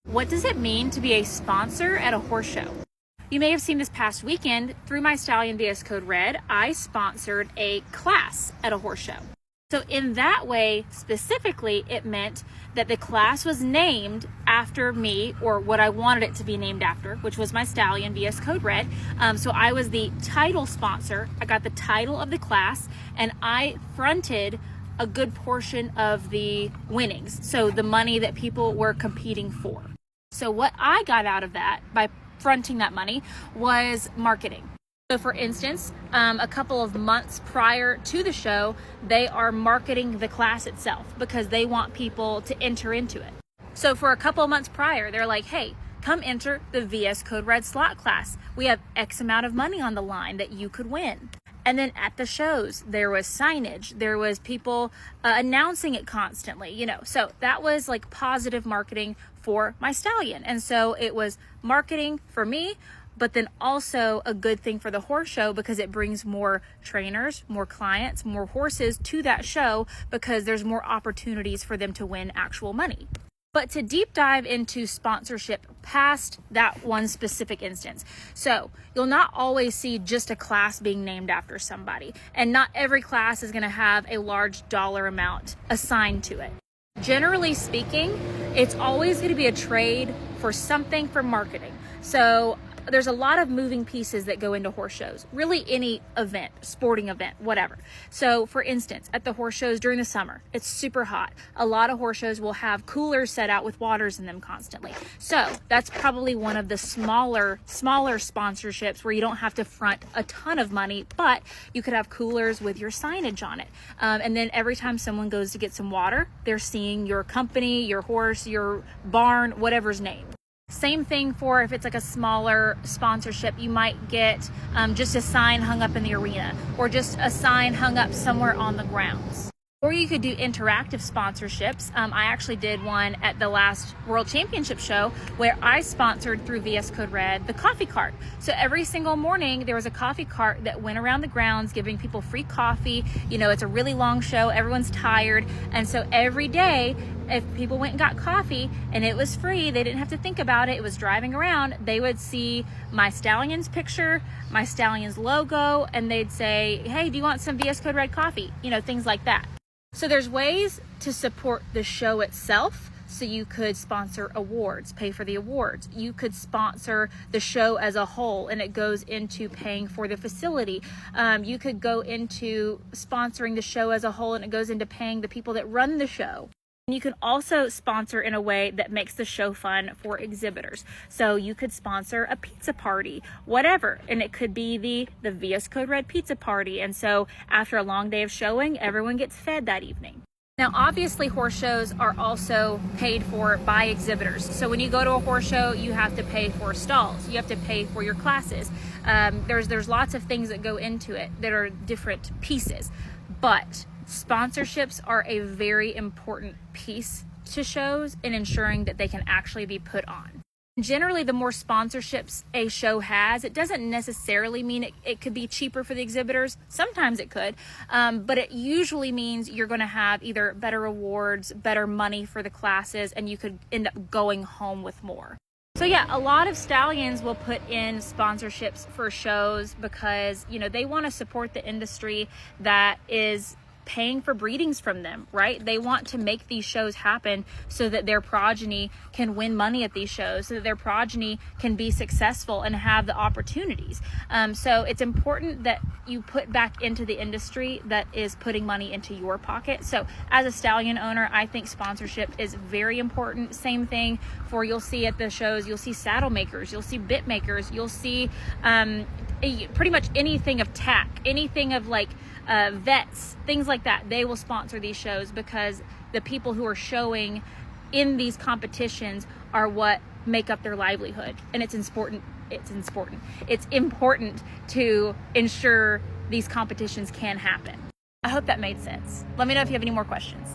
What does it mean to be a sponsor at a horse show? You may have seen this past weekend through my Stallion VS Code Red, I sponsored a class at a horse show. So in that way, specifically, it meant that the class was named after me, or what I wanted it to be named after, which was my Stallion VS Code Red. So I was the title sponsor. I got the title of the class, and I fronted a good portion of the winnings. So the money that people were competing for. So what I got out of that by fronting that money was marketing. So for instance, a couple of months prior to the show, they are marketing the class itself because they want people to enter into it. So for a couple of months prior, they're like, hey, come enter the VS Code Red slot class. We have X amount of money on the line that you could win. And then at the shows, there was signage, there was people announcing it constantly, so that was like positive marketing for my stallion. And so it was marketing for me, but then also a good thing for the horse show because it brings more trainers, more clients, more horses to that show because there's more opportunities for them to win actual money. But to deep dive into sponsorship past that one specific instance. So you'll not always see just a class being named after somebody, and not every class is going to have a large dollar amount assigned to it. Generally speaking, it's always going to be a trade for something for marketing. So there's a lot of moving pieces that go into horse shows, really any event, sporting event, whatever. So for instance, at the horse shows during the summer, it's super hot. A lot of horse shows will have coolers set out with waters in them constantly. So that's probably one of the smaller sponsorships where you don't have to front a ton of money, but you could have coolers with your signage on it. And then every time someone goes to get some water, they're seeing your company, your horse, your barn, whatever's named. Same thing for if it's like a smaller sponsorship, you might get just a sign hung up in the arena or just a sign hung up somewhere on the grounds. Or you could do interactive sponsorships. I actually did one at the last World Championship show where I sponsored through VS Code Red the coffee cart. So every single morning there was a coffee cart that went around the grounds giving people free coffee. It's a really long show, everyone's tired. And so every day, if people went and got coffee and it was free, they didn't have to think about it, it was driving around, they would see my stallion's picture, my stallion's logo, and they'd say, hey, do you want some VS Code Red coffee? Things like that. So there's ways to support the show itself. So you could sponsor awards, pay for the awards. You could sponsor the show as a whole, and it goes into paying for the facility. You could go into sponsoring the show as a whole, and it goes into paying the people that run the show. And you can also sponsor in a way that makes the show fun for exhibitors. So you could sponsor a pizza party, whatever, and it could be the VS Code Red pizza party. And so after a long day of showing, everyone gets fed that evening. Now, obviously, horse shows are also paid for by exhibitors. So when you go to a horse show, you have to pay for stalls. You have to pay for your classes. There's lots of things that go into it that are different pieces. But sponsorships are a very important piece to shows in ensuring that they can actually be put on. Generally, the more sponsorships a show has, it doesn't necessarily mean it could be cheaper for the exhibitors. Sometimes it could, but it usually means you're going to have either better awards, better money for the classes, and you could end up going home with more. So yeah, a lot of stallions will put in sponsorships for shows because, they want to support the industry that is paying for breedings from them, right? They want to make these shows happen so that their progeny can win money at these shows, so that their progeny can be successful and have the opportunities. So it's important that you put back into the industry that is putting money into your pocket. So as a stallion owner, I think sponsorship is very important. Same thing for, you'll see at the shows, you'll see saddle makers, you'll see bit makers, you'll see pretty much anything of tack, anything of like vets, things like that. They will sponsor these shows because the people who are showing in these competitions are what make up their livelihood, and it's important to ensure these competitions can happen. I hope that made sense. Let me know if you have any more questions.